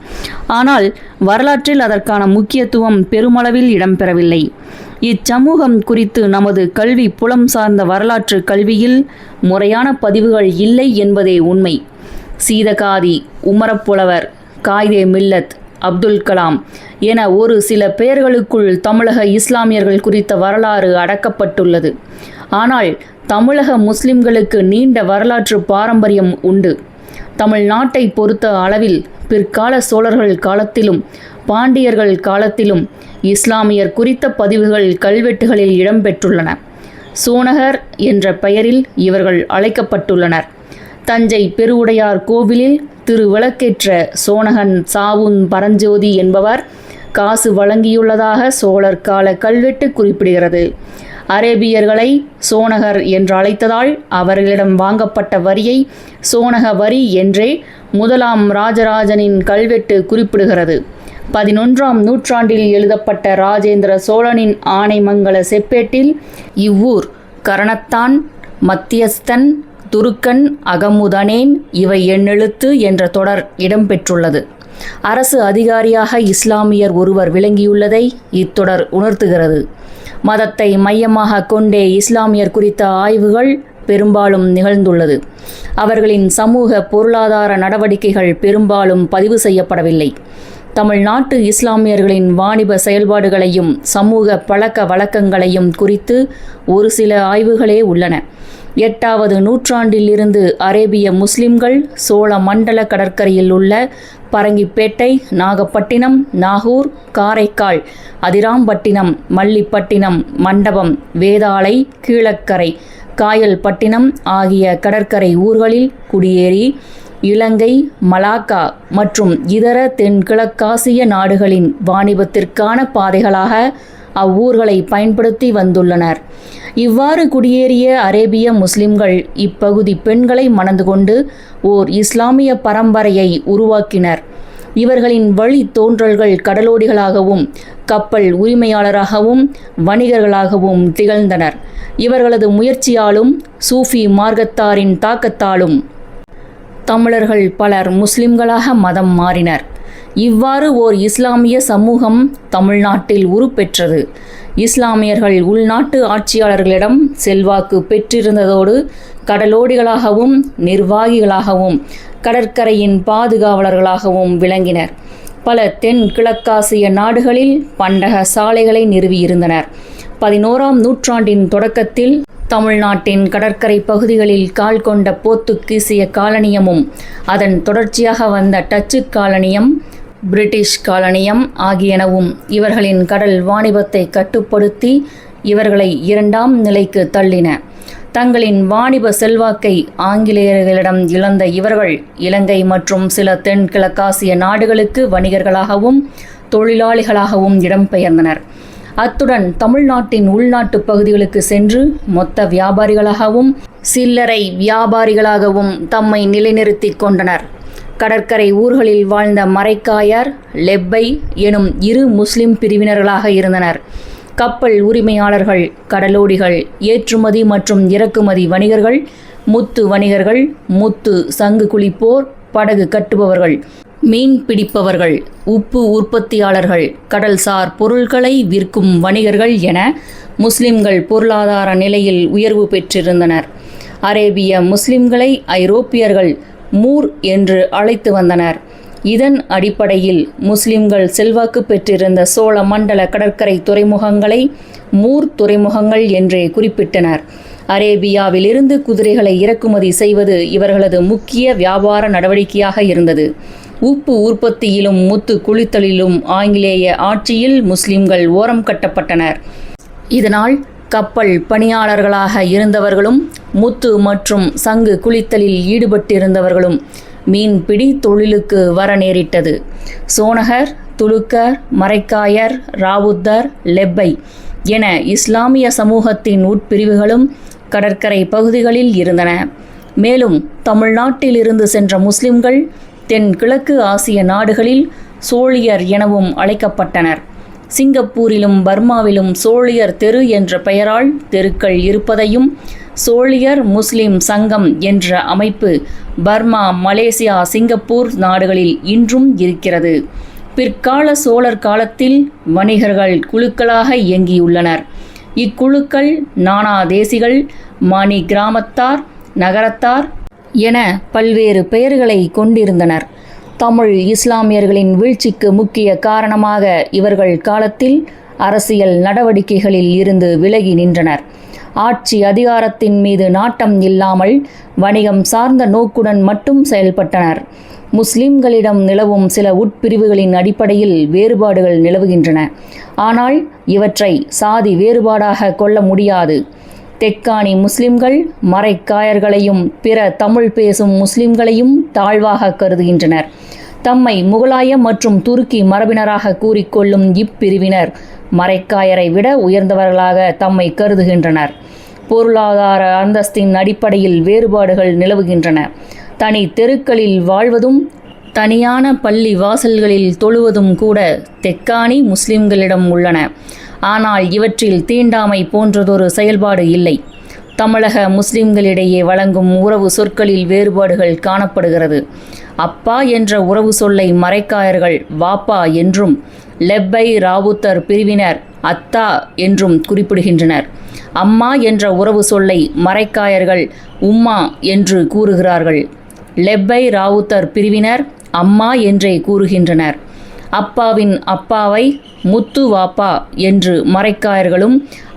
ஆனால் வரலாற்றில் அதற்கான முக்கியத்துவம் பெருமளவில் இடம்பெறவில்லை. இச்சமூகம் குறித்து நமது கல்வி புலம் சார்ந்த வரலாற்று கல்வியில் முறையான பதிவுகள் இல்லை என்பதே உண்மை. சீதகாதி, உமரப்புலவர், காயிதே மில்லத், அப்துல் கலாம் என ஒரு சில பெயர்களுக்குள் தமிழக இஸ்லாமியர்கள் குறித்த வரலாறு அடக்கப்பட்டுள்ளது. ஆனால் தமிழக முஸ்லிம்களுக்கு நீண்ட வரலாற்று பாரம்பரியம் உண்டு. தமிழ்நாட்டை பொறுத்த அளவில் பிற்கால சோழர்கள் காலத்திலும் பாண்டியர்கள் காலத்திலும் இஸ்லாமியர் குறித்த பதிவுகள் கல்வெட்டுகளில் இடம்பெற்றுள்ளன. சோனகர் என்ற பெயரில் இவர்கள் அழைக்கப்பட்டுள்ளனர். தஞ்சை பெருவுடையார் கோவிலில் திருவிளக்கேற்ற சோனகன் சாவுன் பரஞ்சோதி என்பவர் காசு வழங்கியுள்ளதாக சோழர் கால கல்வெட்டு குறிப்பிடுகிறது. அரேபியர்களை சோனகர் என்று அழைத்ததால் அவர்களிடம் வாங்கப்பட்ட வரியை சோனக வரி என்றே முதலாம் ராஜராஜனின் கல்வெட்டு குறிப்பிடுகிறது. 11ஆம் நூற்றாண்டில் எழுதப்பட்ட ராஜேந்திர சோழனின் ஆனைமங்கல செப்பேட்டில் இவ்வூர் கரணத்தான், மத்தியஸ்தன், துருக்கன், அகமுதனேன் இவை எண்ணெழுத்து என்ற தொடர் இடம்பெற்றுள்ளது. அரசு அதிகாரியாக இஸ்லாமியர் ஒருவர் விளங்கியுள்ளதை இத்தொடர் உணர்த்துகிறது. மதத்தை மையமாக கொண்டே இஸ்லாமியர் குறித்த ஆய்வுகள் பெரும்பாலும் நிகழ்ந்துள்ளது. அவர்களின் சமூக பொருளாதார நடவடிக்கைகள் பெரும்பாலும் பதிவு செய்யப்படவில்லை. தமிழ்நாட்டு இஸ்லாமியர்களின் வாணிப செயல்பாடுகளையும் சமூக பழக்க வழக்கங்களையும் குறித்து ஒரு சில ஆய்வுகளே உள்ளன. 8வது நூற்றாண்டில் இருந்து அரேபிய முஸ்லிம்கள் சோழ மண்டல கடற்கரையில் உள்ள பரங்கிப்பேட்டை, நாகப்பட்டினம், நாகூர், காரைக்கால், அதிராம்பட்டினம், மல்லிப்பட்டினம், மண்டபம், வேதாளை, கீழக்கரை, காயல்பட்டினம் ஆகிய கடற்கரை ஊர்களில் குடியேறி இலங்கை, மலாக்கா மற்றும் இதர தென்கிழக்காசிய நாடுகளின் வாணிபத்திற்கான பாதைகளாக அவ்வூர்களை பயன்படுத்தி வந்துள்ளனர். இவ்வாறு குடியேறிய அரேபிய முஸ்லிம்கள் இப்பகுதி பெண்களை மணந்து கொண்டு ஓர் இஸ்லாமிய பரம்பரையை உருவாக்கினர். இவர்களின் வழி தோன்றல்கள் கடலோடிகளாகவும் கப்பல் உரிமையாளராகவும் வணிகர்களாகவும் திகழ்ந்தனர். இவர்களது முயற்சியாலும் சூஃபி மார்க்கத்தாரின் தாக்கத்தாலும் தமிழர்கள் பலர் முஸ்லிம்களாக மதம் மாறினர். இவ்வாறு ஓர் இஸ்லாமிய சமூகம் தமிழ்நாட்டில் உருப்பெற்றது. இஸ்லாமியர்கள் உள்நாட்டு ஆட்சியாளர்களிடம் செல்வாக்கு பெற்றிருந்ததோடு கடலோடிகளாகவும் நிர்வாகிகளாகவும் கடற்கரையின் பாதுகாவலர்களாகவும் விளங்கினர். பல தென் கிழக்காசிய நாடுகளில் பண்டக சாலைகளை நிறுவியிருந்தனர். 11ஆம் நூற்றாண்டின் தொடக்கத்தில் தமிழ்நாட்டின் கடற்கரை பகுதிகளில் கால் கொண்ட போர்த்துகீசிய காலனியமும் அதன் தொடர்ச்சியாக வந்த டச்சு காலனியம், பிரிட்டிஷ் காலனியம் ஆகியனவும் இவர்களின் கடல் வாணிபத்தை கட்டுப்படுத்தி இவர்களை 2ஆம் நிலைக்கு தள்ளின. தங்களின் வாணிப செல்வாக்கை ஆங்கிலேயர்களிடம் இழந்த இவர்கள் இலங்கை மற்றும் சில தென்கிழக்காசிய நாடுகளுக்கு வணிகர்களாகவும் தொழிலாளிகளாகவும் இடம்பெயர்ந்தனர். அத்துடன் தமிழ்நாட்டின் உள்நாட்டு பகுதிகளுக்கு சென்று மொத்த வியாபாரிகளாகவும் சில்லறை வியாபாரிகளாகவும் தம்மை நிலைநிறுத்திக் கொண்டனர். கடற்கரை ஊர்களில் வாழ்ந்த மரைக்காயர், லெப்பை எனும் 2 முஸ்லிம் பிரிவினர்களாக இருந்தனர். கப்பல் உரிமையாளர்கள், கடலோடிகள், ஏற்றுமதி மற்றும் இறக்குமதி வணிகர்கள், முத்து வணிகர்கள், முத்து சங்கு குளிப்போர், படகு கட்டுபவர்கள், மீன் பிடிப்பவர்கள், உப்பு உற்பத்தியாளர்கள், கடல்சார் பொருட்களை விற்கும் வணிகர்கள் என முஸ்லிம்கள் பொருளாதார நிலையில் உயர்வு பெற்றிருந்தனர். அரேபிய முஸ்லிம்களை ஐரோப்பியர்கள் மூர் என்று அழைத்து வந்தனர். இதன் அடிப்படையில் முஸ்லிம்கள் செல்வாக்கு பெற்றிருந்த சோழ மண்டல கடற்கரை துறைமுகங்களை மூர் துறைமுகங்கள் என்றே குறிப்பிட்டனர். அரேபியாவிலிருந்து குதிரைகளை இறக்குமதி செய்வது இவர்களது முக்கிய வியாபார நடவடிக்கையாக இருந்தது. உப்பு உற்பத்தியிலும் முத்து குளித்தலிலும் ஆங்கிலேய ஆட்சியில் முஸ்லிம்கள் ஓரம் கட்டப்பட்டனர். இதனால் கப்பல் பணியாளர்களாக இருந்தவர்களும் முத்து மற்றும் சங்கு குளித்தலில் ஈடுபட்டிருந்தவர்களும் மீன்பிடி தொழிலுக்கு வர நேரிட்டது. சோனகர், துலுக்கர், மரைக்காயர், ராவுத்தர், லெப்பை என இஸ்லாமிய சமூகத்தின் உட்பிரிவுகளும் கடற்கரை பகுதிகளில் இருந்தன. மேலும் தமிழ்நாட்டிலிருந்து சென்ற முஸ்லிம்கள் தென்கிழக்கு ஆசிய நாடுகளில் சோழியர் எனவும் அழைக்கப்பட்டனர். சிங்கப்பூரிலும் பர்மாவிலும் சோழியர் தெரு என்ற பெயரால் தெருக்கள் இருப்பதையும், சோழியர் முஸ்லிம் சங்கம் என்ற அமைப்பு பர்மா, மலேசியா, சிங்கப்பூர் நாடுகளில் இன்றும் இருக்கிறது. பிற்கால சோழர் காலத்தில் வணிகர்கள் குழுக்களாக இயங்கியுள்ளனர். இக்குழுக்கள் நானா தேசிகள், மானி கிராமத்தார், நகரத்தார் என பல்வேறு பெயர்களை கொண்டிருந்தனர். தமிழ் இஸ்லாமியர்களின் வீழ்ச்சிக்கு முக்கிய காரணமாக இவர்கள் காலத்தில் அரசியல் நடவடிக்கைகளில் இருந்து விலகி நின்றனர். ஆட்சி அதிகாரத்தின் மீது நாட்டம் இல்லாமல் வணிகம் சார்ந்த நோக்குடன் மட்டும் செயல்பட்டனர். முஸ்லிம்களிடம் நிலவும் சில உட்பிரிவுகளின் அடிப்படையில் வேறுபாடுகள் நிலவுகின்றன. ஆனால் இவற்றை சாதி வேறுபாடாக கொள்ள முடியாது. தெக்கானி முஸ்லிம்கள் மரைக்காயர்களையும் பிற தமிழ் பேசும் முஸ்லிம்களையும் தாழ்வாக கருதுகின்றனர். தம்மை முகலாய மற்றும் துருக்கி மரபினராக கூறிக்கொள்ளும் இப்பிரிவினர் மரைக்காயரை விட உயர்ந்தவர்களாக தம்மை கருதுகின்றனர். பொருளாதார அந்தஸ்தின் அடிப்படையில் வேறுபாடுகள் நிலவுகின்றன. தனி தெருக்களில் வாழ்வதும் தனியான பள்ளி வாசல்களில் தொழுவதும் கூட தெக்கானி முஸ்லிம்களிடம் உள்ளன. ஆனால் இவற்றில் தீண்டாமை போன்றதொரு செயல்பாடு இல்லை. தமிழக முஸ்லிம்களிடையே வழங்கும் உறவு சொற்களில் வேறுபாடுகள் காணப்படுகிறது. அப்பா என்ற உறவு சொல்லை மரைக்காயர்கள் வாப்பா என்றும், லெப்பை ராவுத்தர் பிரிவினர் அத்தா என்றும் குறிப்பிடுகின்றனர். அம்மா என்ற உறவு சொல்லை மரைக்காயர்கள் உம்மா என்று கூறுகிறார்கள். லெப்பை ராவுத்தர் பிரிவினர் அம்மா என்றே கூறுகின்றனர். அப்பாவின் அப்பாவை முத்து வாப்பா என்று மரைக்காயர்களும்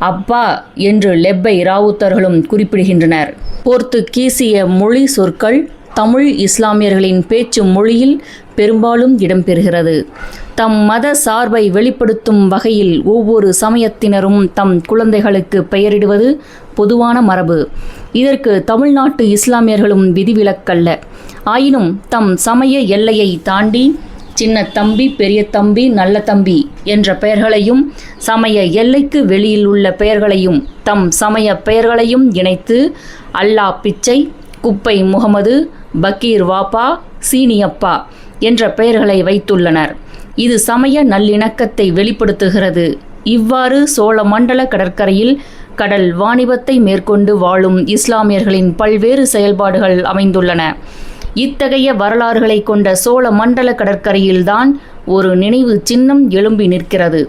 அப்பா என்று லெப்பை ராவுத்தர்களும் குறிப்பிடுகின்றனர். போர்த்துகீசிய மொழி சொற்கள் தமிழ் இஸ்லாமியர்களின் பேச்சு மொழியில் பெரும்பாலும் இடம்பெறுகிறது. தம் மத சார்பை வெளிப்படுத்தும் வகையில் ஒவ்வொரு சமயத்தினரும் தம் குழந்தைகளுக்கு பெயரிடுவது பொதுவான மரபு. இதற்கு தமிழ்நாட்டு இஸ்லாமியர்களும் விதிவிலக்கல்ல. ஆயினும் தம் சமய எல்லையை தாண்டி சின்ன தம்பி, பெரிய தம்பி, நல்ல தம்பி என்ற பெயர்களையும், சமய எல்லைக்கு வெளியில் உள்ள பெயர்களையும் தம் சமய பெயர்களையும் இணைத்து அல்லா பிச்சை, குப்பை முகமது, பக்கீர் வாப்பா, சீனியப்பா என்ற பெயர்களை வைத்துள்ளனர். இது சமய நல்லிணக்கத்தை வெளிப்படுத்துகிறது. இவ்வாறு சோழமண்டல கடற்கரையில் கடல் வாணிபத்தை மேற்கொண்டு வாழும் இஸ்லாமியர்களின் பல்வேறு செயல்பாடுகள் அமைந்துள்ளன. இத்தகைய வரலாறுகளை கொண்ட சோழ மண்டல கடற்கரையில்தான் ஒரு நினைவு சின்னம் எழும்பி நிற்கிறது.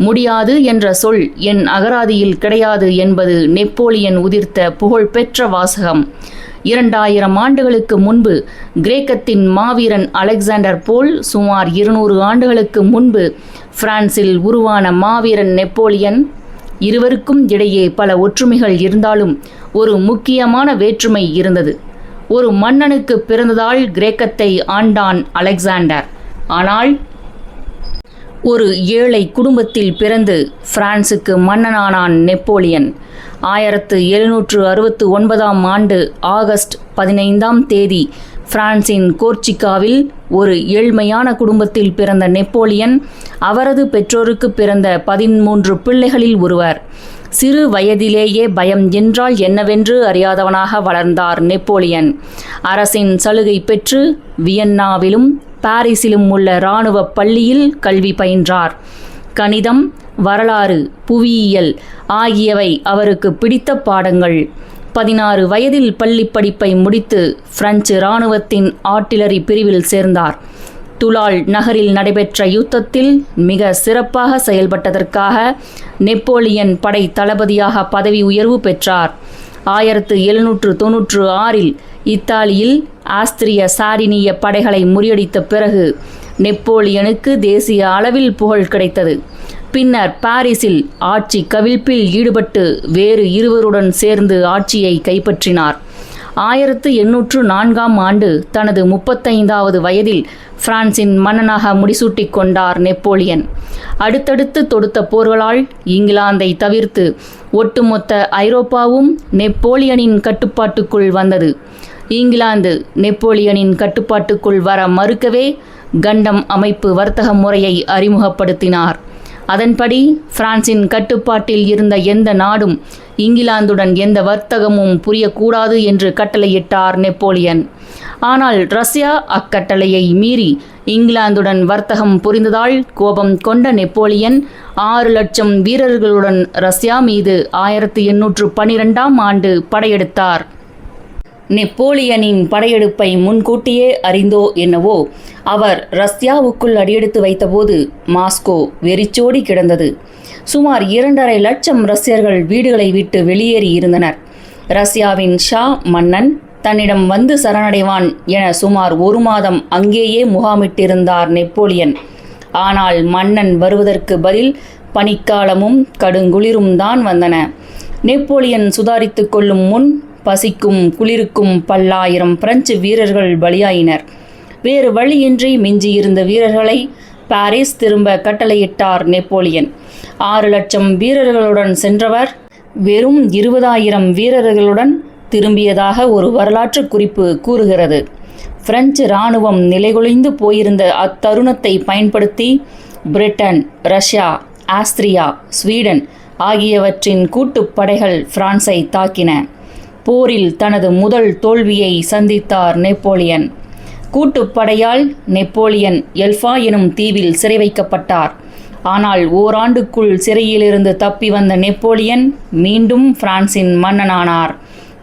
முடியாது என்ற சொல் என் அகராதியில் கிடையாது என்பது நெப்போலியன் உதிர்த்த புகழ்பெற்ற வாசகம். 2000 ஆண்டுகளுக்கு முன்பு கிரேக்கத்தின் மாவீரன் அலெக்சாண்டர் போல் சுமார் 200 ஆண்டுகளுக்கு முன்பு பிரான்சில் உருவான மாவீரன் நெப்போலியன். இருவருக்கும் இடையே பல ஒற்றுமைகள் இருந்தாலும் ஒரு முக்கியமான வேற்றுமை இருந்தது. ஒரு மன்னனுக்கு பிறந்ததால் கிரேக்கத்தை ஆண்டான் அலெக்சாண்டர். ஆனால் ஒரு ஏழை குடும்பத்தில் பிறந்து பிரான்சுக்கு மன்னனானான் நெப்போலியன். 1769 ஆண்டு ஆகஸ்ட் 15 பிரான்சின் கோர்சிகாவில் ஒரு ஏழ்மையான குடும்பத்தில் பிறந்த நெப்போலியன் அவரது பெற்றோருக்கு பிறந்த 13 பிள்ளைகளில் ஒருவர். சிறு வயதிலேயே பயம் என்றால் என்னவென்று அறியாதவனாக வளர்ந்தார் நெப்போலியன். அரசின் சலுகை பெற்று வியன்னாவிலும் பாரிஸிலும் உள்ள இராணுவ பள்ளியில் கல்வி பயின்றார். கணிதம், வரலாறு, புவியியல் ஆகியவை அவருக்கு பிடித்த பாடங்கள். 16 வயதில் பள்ளி படிப்பை முடித்து பிரெஞ்சு இராணுவத்தின் ஆர்ட்டிலரி பிரிவில் சேர்ந்தார். துலால் நகரில் நடைபெற்ற யுத்தத்தில் மிக சிறப்பாக செயல்பட்டதற்காக நெப்போலியன் படை தளபதியாக பதவி உயர்வு பெற்றார். 1796 இத்தாலியில் ஆஸ்திரிய சாரினிய படைகளை முறியடித்த பிறகு நெப்போலியனுக்கு தேசிய அளவில் புகழ் கிடைத்தது. பின்னர் பாரிஸில் ஆட்சி கவிழ்ப்பில் ஈடுபட்டு வேறு இருவருடன் சேர்ந்து ஆட்சியை கைப்பற்றினார். 1804ஆம் ஆண்டு தனது 35வது வயதில் பிரான்சின் மன்னனாக முடிசூட்டிக் கொண்டார் நெப்போலியன். அடுத்தடுத்து தொடுத்த போர்களால் இங்கிலாந்தை தவிர்த்து ஒட்டுமொத்த ஐரோப்பாவும் நெப்போலியனின் கட்டுப்பாட்டுக்குள் வந்தது. இங்கிலாந்து நெப்போலியனின் கட்டுப்பாட்டுக்குள் வர மறுக்கவே கண்டம் அமைப்பு வர்த்தக முறையை அறிமுகப்படுத்தினார். அதன்படி பிரான்சின் கட்டுப்பாட்டில் இருந்த எந்த நாடும் இங்கிலாந்துடன் எந்த வர்த்தகமும் புரியக்கூடாது என்று கட்டளையிட்டார் நெப்போலியன். ஆனால் ரஷ்யா அக்கட்டளையை மீறி இங்கிலாந்துடன் வர்த்தகம் புரிந்ததால் கோபம் கொண்ட நெப்போலியன் 6 லட்சம் வீரர்களுடன் ரஷ்யா மீது 1812ஆம் ஆண்டு படையெடுத்தார். நெப்போலியனின் படையெடுப்பை முன்கூட்டியே அறிந்தோ என்னவோ அவர் ரஷ்யாவுக்குள் அடியெடுத்து வைத்தபோது மாஸ்கோ வெறிச்சோடி கிடந்தது. சுமார் 2.5 லட்சம் ரஷ்யர்கள் வீடுகளை விட்டு வெளியேறி இருந்தனர். ரஷ்யாவின் ஷா மன்னன் தன்னிடம் வந்து சரணடைவான் என சுமார் 1 மாதம் அங்கேயே முகாமிட்டிருந்தார் நெப்போலியன். ஆனால் மன்னன் வருவதற்கு பதில் பனிக்காலமும் கடுங்குளிரும் தான் வந்தன. நெப்போலியன் சுதாரித்து கொள்ளும் முன் பசிக்கும் குளிருக்கும் பல்லாயிரம் பிரெஞ்சு வீரர்கள் பலியாயினர். வேறு வழியின்றி மிஞ்சியிருந்த வீரர்களை பாரிஸ் திரும்ப கட்டளையிட்டார் நெப்போலியன். 6 லட்சம் வீரர்களுடன் சென்றவர் வெறும் 20,000 வீரர்களுடன் திரும்பியதாக ஒரு வரலாற்று குறிப்பு கூறுகிறது. பிரெஞ்சு இராணுவம் நிலைகுலைந்து போயிருந்த அத்தருணத்தை பயன்படுத்தி பிரிட்டன், ரஷ்யா, ஆஸ்திரியா, ஸ்வீடன் ஆகியவற்றின் கூட்டுப்படைகள் பிரான்ஸை தாக்கின. போரில் தனது முதல் தோல்வியை சந்தித்தார் நெப்போலியன். கூட்டுப்படையால் நெப்போலியன் எல்ஃபா எனும் தீவில் சிறை வைக்கப்பட்டார். ஆனால் ஓராண்டுக்குள் சிறையிலிருந்து தப்பி வந்த நெப்போலியன் மீண்டும் பிரான்சின் மன்னனானார்.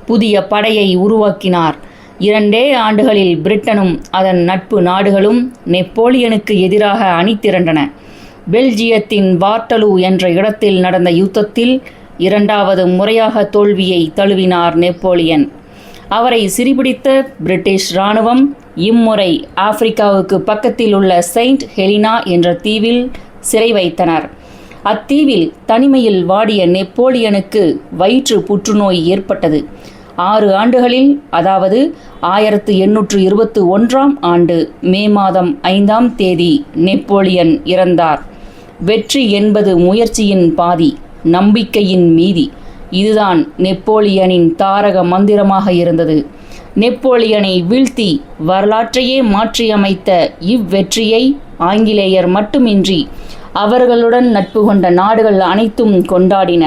புதிய படையை உருவாக்கினார். 2 ஆண்டுகளில் பிரிட்டனும் அதன் நட்பு நாடுகளும் நெப்போலியனுக்கு எதிராக அணி திரண்டன. பெல்ஜியத்தின் வார்டலூ என்ற இடத்தில் நடந்த யுத்தத்தில் 2வது முறையாக தோல்வியை தழுவினார் நெப்போலியன். அவரை சிறைபிடித்த பிரிட்டிஷ் இராணுவம் இம்முறை ஆப்பிரிக்காவுக்கு பக்கத்தில் உள்ள செயின்ட் ஹெலினா என்ற தீவில் சிறை வைத்தனர். அத்தீவில் தனிமையில் வாடிய நெப்போலியனுக்கு வயிற்று புற்றுநோய் ஏற்பட்டது. 6 ஆண்டுகளில், அதாவது 1821ஆம் ஆண்டு மே மாதம் 5ஆம் தேதி நெப்போலியன் இறந்தார். வெற்றி என்பது முயற்சியின் பாதி, நம்பிக்கையின் மீதி. இதுதான் நெப்போலியனின் தாரக மந்திரமாக இருந்தது. நெப்போலியனை வீழ்த்தி வரலாற்றையே மாற்றியமைத்த இவ்வெற்றியை ஆங்கிலேயர் மட்டுமின்றி அவர்களுடன் நட்பு கொண்ட நாடுகள் அனைத்தும் கொண்டாடின.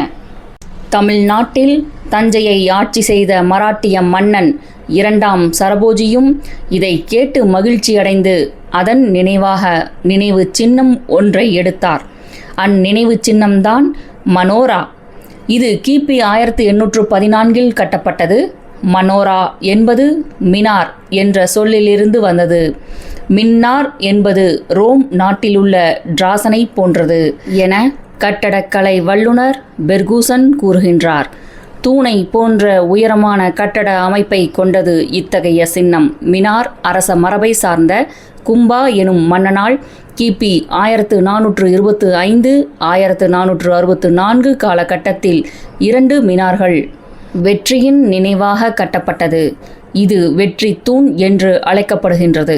தமிழ்நாட்டில் தஞ்சையை ஆட்சி செய்த மராட்டிய மன்னன் 2ஆம் சரபோஜியும் இதை கேட்டு மகிழ்ச்சியடைந்து அதன் நினைவாக நினைவு சின்னம் ஒன்றை எடுத்தார். அந்நினைவு சின்னம்தான் மனோரா. இது கிபி 1814இல் கட்டப்பட்டது. மனோரா என்பது மினார் என்ற சொல்லிலிருந்து வந்தது. மின்னார் என்பது ரோம் நாட்டிலுள்ள டிராசனை போன்றது என கட்டடக்கலை வல்லுனர் பெர்கூசன் கூறுகின்றார். தூணை போன்ற உயரமான கட்டட அமைப்பை கொண்டது இத்தகைய சின்னம். மினார் அரச மரபை சார்ந்த கும்பா எனும் மன்னனால் கிபி 1425 1464 காலகட்டத்தில் 2 மினார்கள் வெற்றியின் நினைவாக கட்டப்பட்டது. இது வெற்றி தூண் என்று அழைக்கப்படுகின்றது.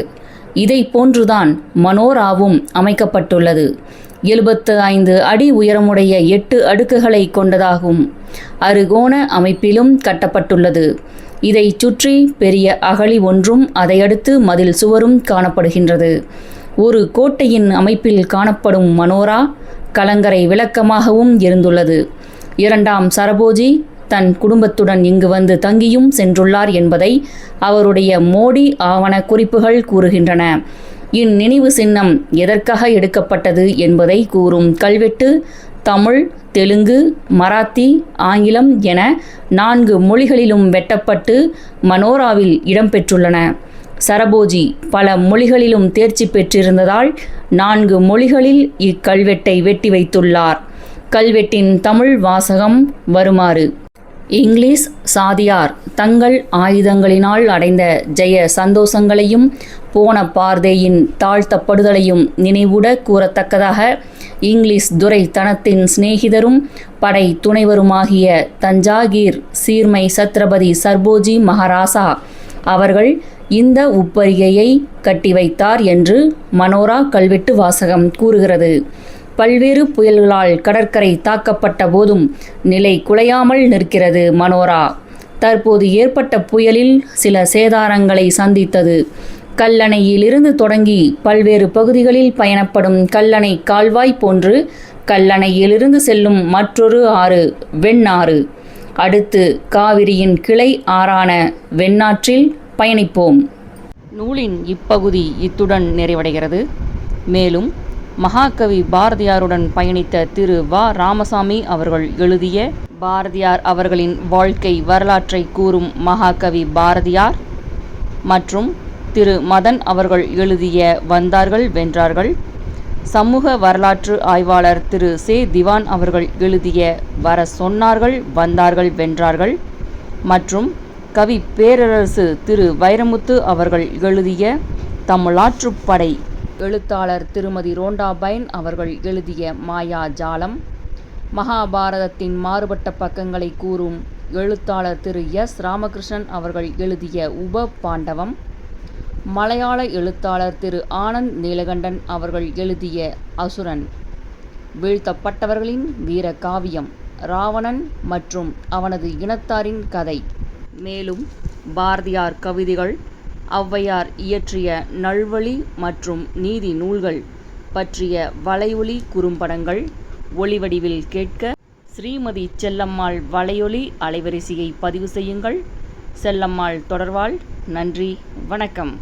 இதை போன்றுதான் மனோராவும் அமைக்கப்பட்டுள்ளது. 75 அடி உயரமுடைய 8 அடுக்குகளை கொண்டதாகும். அறுகோண அமைப்பிலும் கட்டப்பட்டுள்ளது. இதை சுற்றி பெரிய அகழி ஒன்றும் அதையடுத்து மதில் சுவரும் காணப்படுகின்றது. ஒரு கோட்டையின் அமைப்பில் காணப்படும் மனோரா கலங்கரை விளக்கமாகவும் இருந்துள்ளது. 2ஆம் சரபோஜி தன் குடும்பத்துடன் இங்கு வந்து தங்கியும் சென்றுள்ளார் என்பதை அவருடைய மோடி ஆவண குறிப்புகள் கூறுகின்றன. இந்நினைவு சின்னம் எதற்காக எடுக்கப்பட்டது என்பதை கூறும் கல்வெட்டு தமிழ், தெலுங்கு, மராத்தி, ஆங்கிலம் என 4 மொழிகளிலும் வெட்டப்பட்டு மனோராவில் இடம்பெற்றுள்ளன. சரபோஜி பல மொழிகளிலும் தேர்ச்சி பெற்றிருந்ததால் 4 மொழிகளில் இக்கல்வெட்டை வெட்டி வைத்துள்ளார். கல்வெட்டின் தமிழ் வாசகம் வருமாறு: இங்கிலீஷ் சாதியார் தங்கள் ஆயுதங்களினால் அடைந்த ஜெய சந்தோஷங்களையும் போன பார்தேயின் தாழ்த்தப்படுதலையும் நினைவுட கூறத்தக்கதாக இங்கிலீஷ் துரை தனத்தின் சிநேகிதரும் படை துணைவருமாகிய தஞ்சாகீர் சீர்மை சத்ரபதி சர்போஜி மகாராசா அவர்கள் இந்த உப்பரிகையை கட்டி வைத்தார் என்று மனோரா கல்வெட்டு வாசகம் கூறுகிறது. பல்வேறு புயல்களால் கடற்கரை தாக்கப்பட்ட போதும் நிலை குலையாமல் நிற்கிறது மனோரா. தற்போது ஏற்பட்ட புயலில் சில சேதாரங்களை சந்தித்தது. கல்லணையிலிருந்து தொடங்கி பல்வேறு பகுதிகளில் பயணப்படும் கல்லணை கால்வாய் போன்று கல்லணையிலிருந்து செல்லும் மற்றொரு ஆறு வெண்ணாறு. அடுத்து காவிரியின் கிளை ஆறான வெண்ணாற்றில் பயணிப்போம். நூலின் இப்பகுதி இத்துடன் நிறைவடைகிறது. மேலும் மகாகவி பாரதியாருடன் பயணித்த திரு வ. ராமசாமி அவர்கள் எழுதிய பாரதியார் அவர்களின் வாழ்க்கை வரலாற்றை கூறும் மகாகவி பாரதியார் மற்றும் திரு மதன் அவர்கள் எழுதிய வந்தார்கள் வென்றார்கள், சமூக வரலாற்று ஆய்வாளர் திரு சே. திவான் அவர்கள் எழுதிய வர சொன்னார்கள் வந்தார்கள் வென்றார்கள் மற்றும் கவி பேரரசு திரு வைரமுத்து அவர்கள் எழுதிய தமிழாற்றுப்படை, எழுத்தாளர் திருமதி ரோண்டா பைன் அவர்கள் எழுதிய மாயாஜாலம், மகாபாரதத்தின் மாறுபட்ட பக்கங்களை கூறும் எழுத்தாளர் திரு எஸ். ராமகிருஷ்ணன் அவர்கள் எழுதிய உப பாண்டவம், மலையாள எழுத்தாளர் திரு ஆனந்த் நீலகண்டன் அவர்கள் எழுதிய அசுரன், வீழ்த்தப்பட்டவர்களின் வீர காவியம் ராவணன் மற்றும் அவனது இனத்தாரின் கதை, மேலும் பாரதியார் கவிதைகள், ஔவையார் இயற்றிய நல்வழி மற்றும் நீதி நூல்கள் பற்றிய வலையொலி குறும்படங்கள் ஒளிவடிவில் கேட்க ஸ்ரீமதி செல்லம்மாள் வலையொலி அலைவரிசையை பதிவு செய்யுங்கள். செல்லம்மாள் தொடர்வாள். நன்றி, வணக்கம்.